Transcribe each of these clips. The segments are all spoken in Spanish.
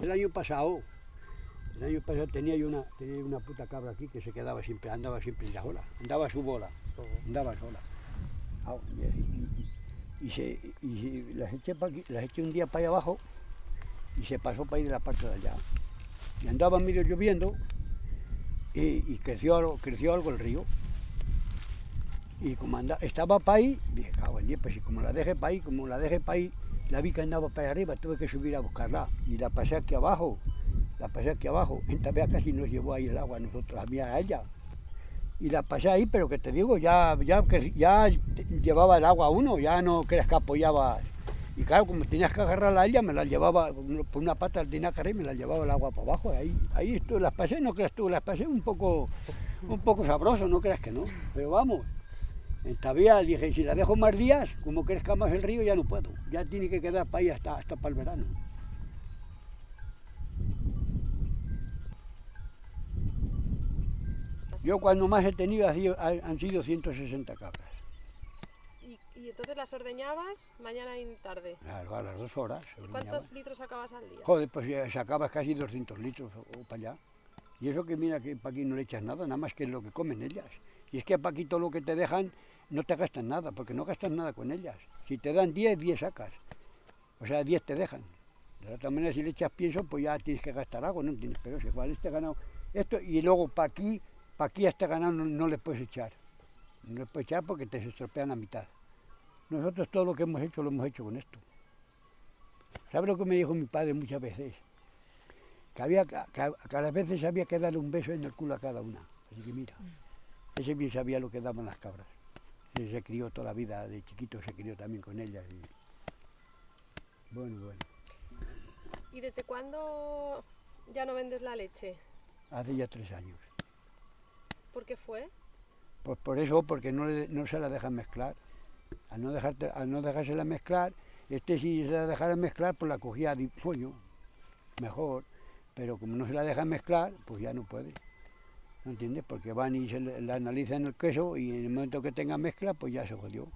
El año pasado tenía yo una puta cabra aquí que se quedaba siempre, andaba siempre en la ola, andaba a su bola, andaba sola. Y las eché un día para allá abajo y se pasó para ir de la parte de allá. Y andaba medio lloviendo y creció algo el río. Y como estaba para ahí, dije, cago en 10, pues y como la dejé para ahí, la vi que andaba para allá arriba, tuve que subir a buscarla. Y la pasé aquí abajo. En Tabea casi nos llevó ahí el agua a nosotros, a mí a ella. Y la pasé ahí, pero que te digo, ya llevaba el agua a uno, ya no creas que apoyaba. Y claro, como tenías que agarrarla a ella, me la llevaba, por una pata la tenía que agarrar y me la llevaba el agua para abajo. Ahí las pasé, no creas tú, las pasé un poco sabroso, no creas que no. Pero vamos, en Tabea dije, si la dejo más días, como crezca más el río, ya no puedo. Ya tiene que quedar para ahí hasta para el verano. Yo cuando más he tenido han sido 160 cabras. ¿Y entonces las ordeñabas mañana y tarde? Claro, a las 2 horas. ¿Y cuántos litros sacabas al día? Joder, pues sacabas casi 200 litros o para allá. Y eso que mira que para aquí no le echas nada más que lo que comen ellas. Y es que para aquí todo lo que te dejan no te gastan nada, porque no gastas nada con ellas. Si te dan 10, 10 sacas. O sea, 10 te dejan. De otra manera, si le echas pienso, pues ya tienes que gastar algo, no tienes, pero es igual, este ganado. Esto, y luego para aquí a este ganado no le puedes echar. No le puedes echar porque te se estropean a mitad. Nosotros todo lo que hemos hecho, lo hemos hecho con esto. ¿Sabes lo que me dijo mi padre muchas veces? Que a las veces había que darle un beso en el culo a cada una. Así que mira, ese bien sabía lo que daban las cabras. Ese se crió toda la vida, de chiquito se crió también con ellas. Bueno. ¿Y desde cuándo ya no vendes la leche? Hace ya 3 años. ¿Por qué fue? Pues por eso, porque no se la dejan mezclar. Al no dejársela mezclar, si se la dejara mezclar, pues la cogía de sueño, mejor. Pero como no se la dejan mezclar, pues ya no puede. ¿No entiendes? Porque van y la analizan el queso y en el momento que tenga mezcla, pues ya se jodió.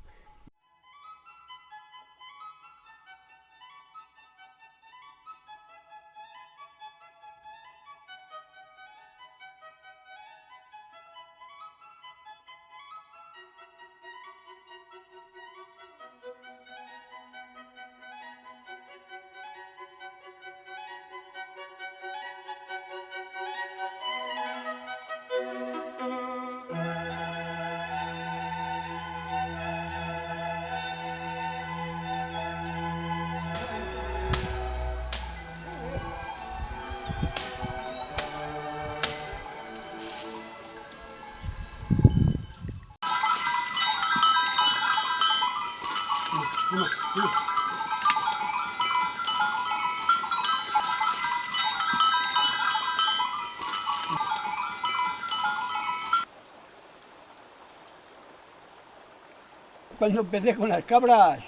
Cuando empecé con las cabras,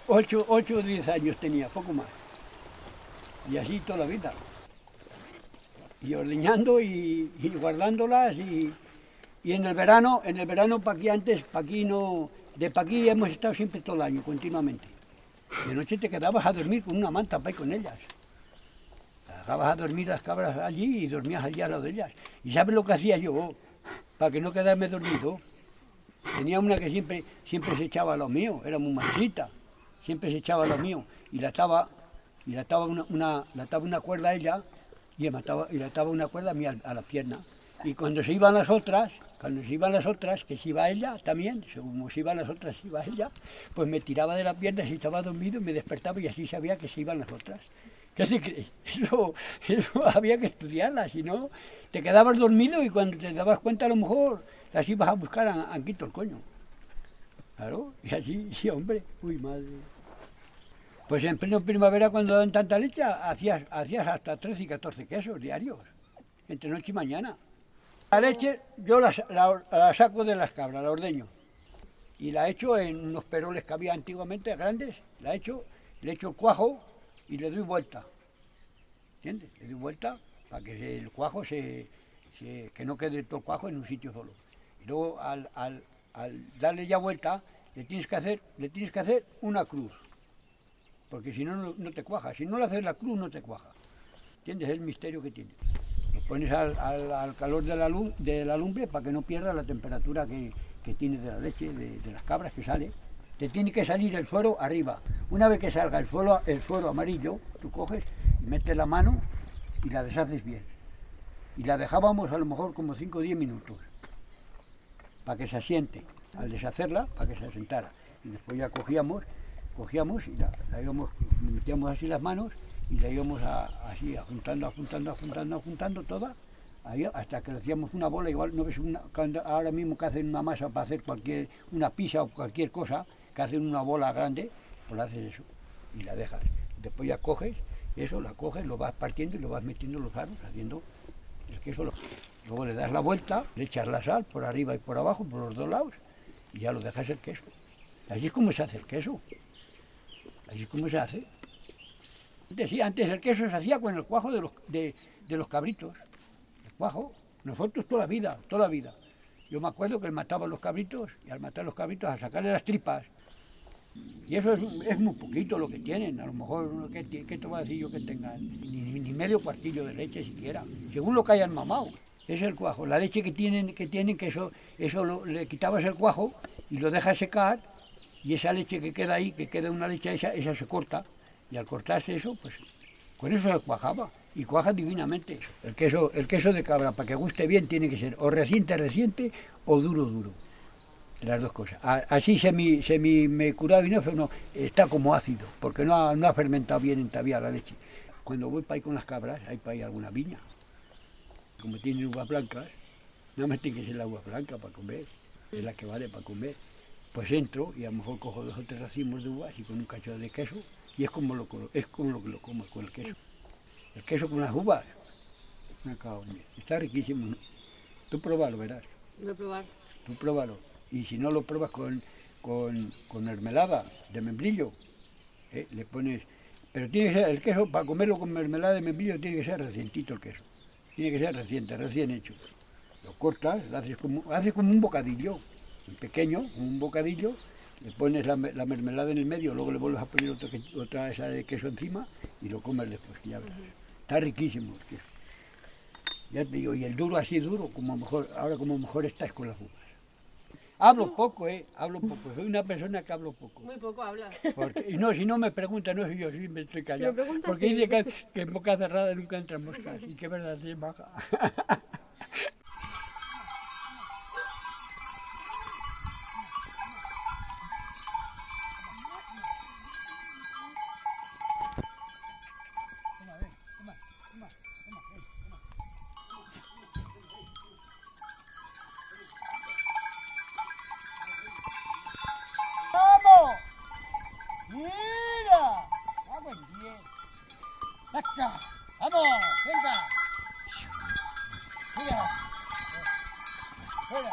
8 o 10 años tenía, poco más. Y así toda la vida. Y ordeñando y guardándolas y en el verano para aquí hemos estado siempre todo el año, continuamente. De noche te quedabas a dormir con una manta para ir con ellas. Dejabas a dormir las cabras allí y dormías allí al lado de ellas. ¿Y sabes lo que hacía yo para que no quedarme dormido? Tenía una que siempre se echaba a lo mío, era muy mansita, siempre se echaba a lo mío y la ataba una cuerda a ella y le ataba una cuerda a mí a la pierna. Y cuando se iban las otras, que se iba ella también, como se iban las otras, se iba ella, pues me tiraba de la pierna si estaba dormido y me despertaba y así sabía que se iban las otras. ¿Qué se cree? Eso había que estudiarla, si no te quedabas dormido y cuando te dabas cuenta a lo mejor las ibas a buscar a Quito el coño. Claro, y así, sí, hombre, uy, madre. Pues en pleno primavera, cuando dan tanta leche, hacías hasta 13 y 14 quesos diarios, entre noche y mañana. La leche yo la saco de las cabras, la ordeño. Y la echo en unos peroles que había antiguamente, grandes, le echo el cuajo y le doy vuelta. ¿Entiendes? Le doy vuelta para que el cuajo que no quede todo el cuajo en un sitio solo. Y luego al darle ya vuelta, le tienes que hacer una cruz. Porque si no, no te cuaja. Si no le haces la cruz, no te cuaja. ¿entiendes? Es el misterio que tiene. Lo pones al calor de la lumbre para que no pierda la temperatura que tiene de la leche, de las cabras que sale. Te tiene que salir el suero arriba. Una vez que salga el suero amarillo, tú coges, metes la mano y la deshaces bien. Y la dejábamos a lo mejor como 5 o 10 minutos, para que se asiente. Al deshacerla, para que se asentara. Y después ya cogíamos y la íbamos, metíamos así las manos y la íbamos así juntando toda, ahí, hasta que le hacíamos una bola. Igual no ves ahora mismo que hacen una masa para hacer una pizza o cualquier cosa, que hacen una bola grande, pues haces eso y la dejas. Después ya coges eso, la coges, lo vas partiendo y lo vas metiendo en los aros, haciendo el queso. Luego le das la vuelta, le echas la sal por arriba y por abajo, por los dos lados, y ya lo dejas el queso. Así es como se hace el queso. Así es como se hace. Antes el queso se hacía con el cuajo de los cabritos. El cuajo, nosotros toda la vida. Yo me acuerdo que él mataba los cabritos, y al matar los cabritos, a sacarle las tripas. Y eso es muy poquito lo que tienen. A lo mejor, ¿qué te voy a decir yo que tengan? Ni medio cuartillo de leche siquiera, según lo que hayan mamado. Es el cuajo. La leche que tienen que eso le quitabas el cuajo y lo dejas secar, y esa leche que queda ahí, que queda una leche esa se corta, y al cortarse eso, pues con eso se cuajaba, y cuaja divinamente. El queso de cabra, para que guste bien, tiene que ser o reciente o duro, las dos cosas. Así me curaba y no, está como ácido, porque no ha fermentado bien todavía la leche. Cuando voy para ahí con las cabras, hay para ahí alguna viña, como tienen uvas blancas, nada más tiene que ser la uva blanca para comer, es la que vale para comer. Pues entro y a lo mejor cojo 2 o 3 racimos de uvas y con un cacho de queso, y es como lo que lo como con el queso. El queso con las uvas, está riquísimo, ¿no? Tú pruébalo, verás. Voy a probar. Tú pruébalo. Y si no lo pruebas con mermelada de membrillo, le pones... Pero tiene que ser el queso, para comerlo con mermelada de membrillo, tiene que ser recientito el queso. Tiene que ser recién hecho. Lo cortas, lo haces como un bocadillo, pequeño, un bocadillo, le pones la mermelada en el medio, luego le vuelves a poner otra esa de queso encima y lo comes después, que ya verás. Está riquísimo el queso. Ya te digo, y el duro así duro, ahora como mejor está es con las uvas. Hablo poco, soy una persona que hablo poco. Muy poco hablas. Y no, si no me preguntan, no soy yo, sí me estoy callado. Si me preguntas, porque sí. dice que en boca cerrada nunca entran moscas, y que verdad se baja. ¡Vamos! ¡Mira! ¡Vamos en 10! ¡Saca! ¡Vamos! ¡Venga! ¡Mira! ¡Fuera!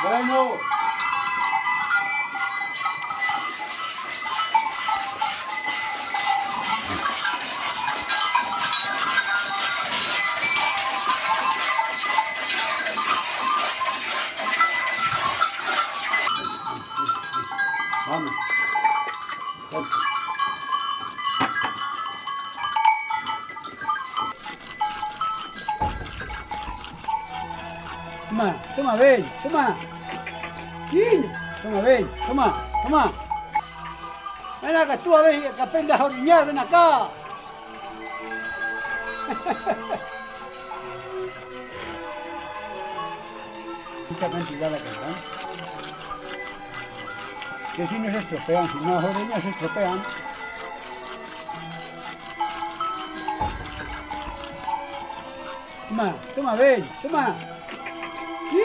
Bueno. Vamos. Toma, ven, toma. Sí, toma, ven, toma. Ven acá, tú a ver, que aprendas a oriñar, ven acá. Mucha cantidad de carne. Que si no se estropean, si no las oriñas se estropean. Toma, ven, toma. Sí.